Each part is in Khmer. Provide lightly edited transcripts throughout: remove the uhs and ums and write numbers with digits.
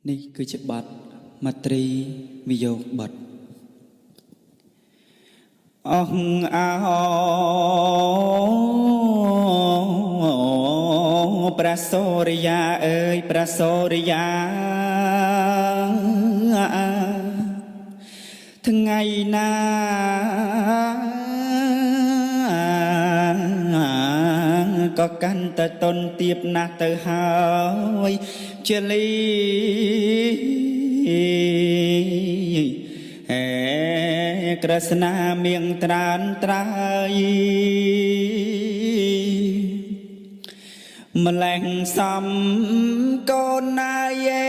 នេះគឺជាបទមត្រីវិយោគបទអស់អោព្រះសូរិយាអើយព្រះសូរិយាថ្ងៃណាក៏កាន់តែតន់ទៀបណាស់ទៅហើយជាលីក្រស្នាមៀងត្រានត្រើយម្លែងសំកូនណាយេ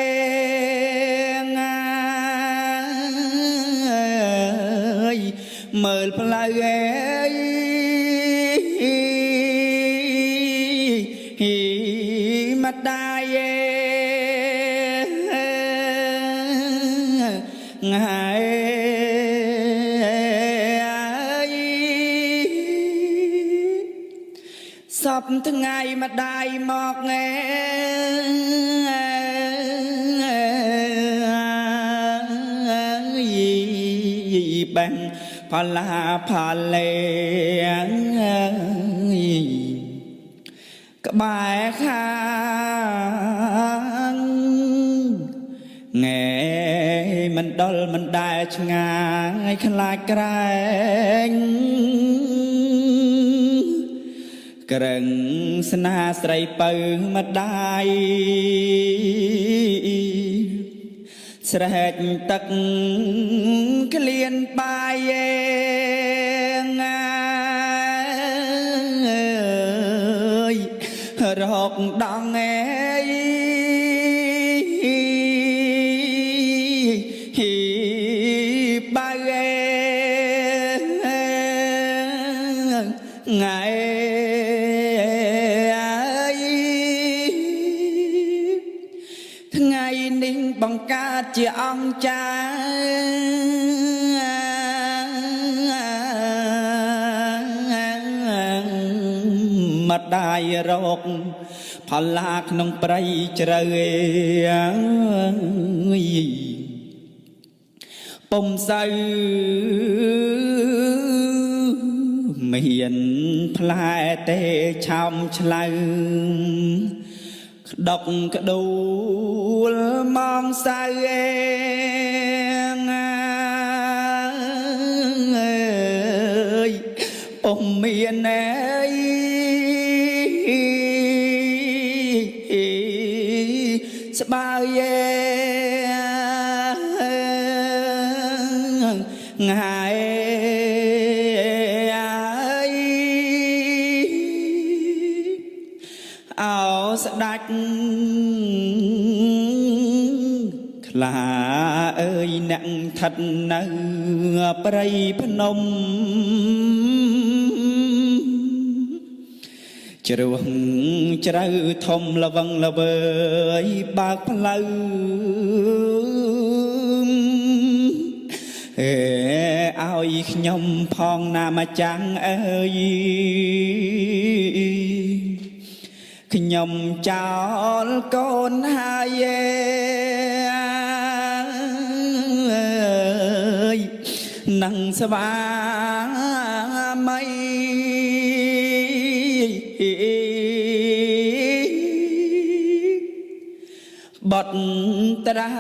មើលផ្លូវម្ដាយថ្ងៃសពថ្ងៃម្ដាយមកបែងផល្លាផលេក្បែរខាងងែមិនដល់មិនដែលឆ្ងាយខ្លាចក្រែងក្រឹងស្នាស្រីពៅម្ដាយស្រែកទឹកក្លៀនបាយរកដងបើថ្ងៃថ្ងៃនេះបង្កើតជាអង្គចាម្ដាយរកផល្លាក្នុងព្រៃជ្រៅពុំសូវមានផ្លែទេឆោមឆ្លៅក្តុកក្ដួលមកសៅពុំមានស្បើយថ្ងៃអោស្ដាច់ខ្លាអើយអ្នកឋិតនៅព្រៃភ្នំជ្រោះជ្រៅធំល្វឹងល្វើយបើកផ្លូវឲ្យខ្ញុំផងណាម្ចាំងអើយខ្ញុំចោលកូនហើយនឹងស្វាមីបតត្រា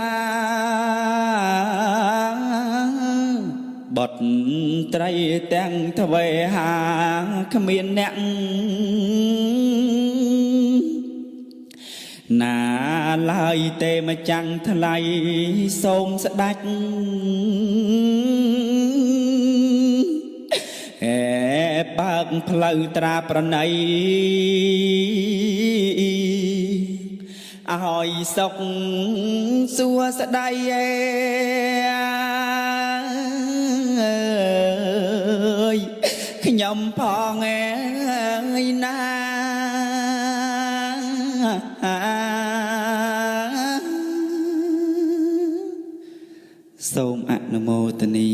បតត្រីទាំងទ្វេហាគ្មានអ្នកណាឡើយទេម្ចាំងថ្លៃសូមស្ដាច់បើកផ្លូវត្រាប្រណីឲ្យសុខសួស្ដីខ្ញុំផងណាសូមអនុមោទនា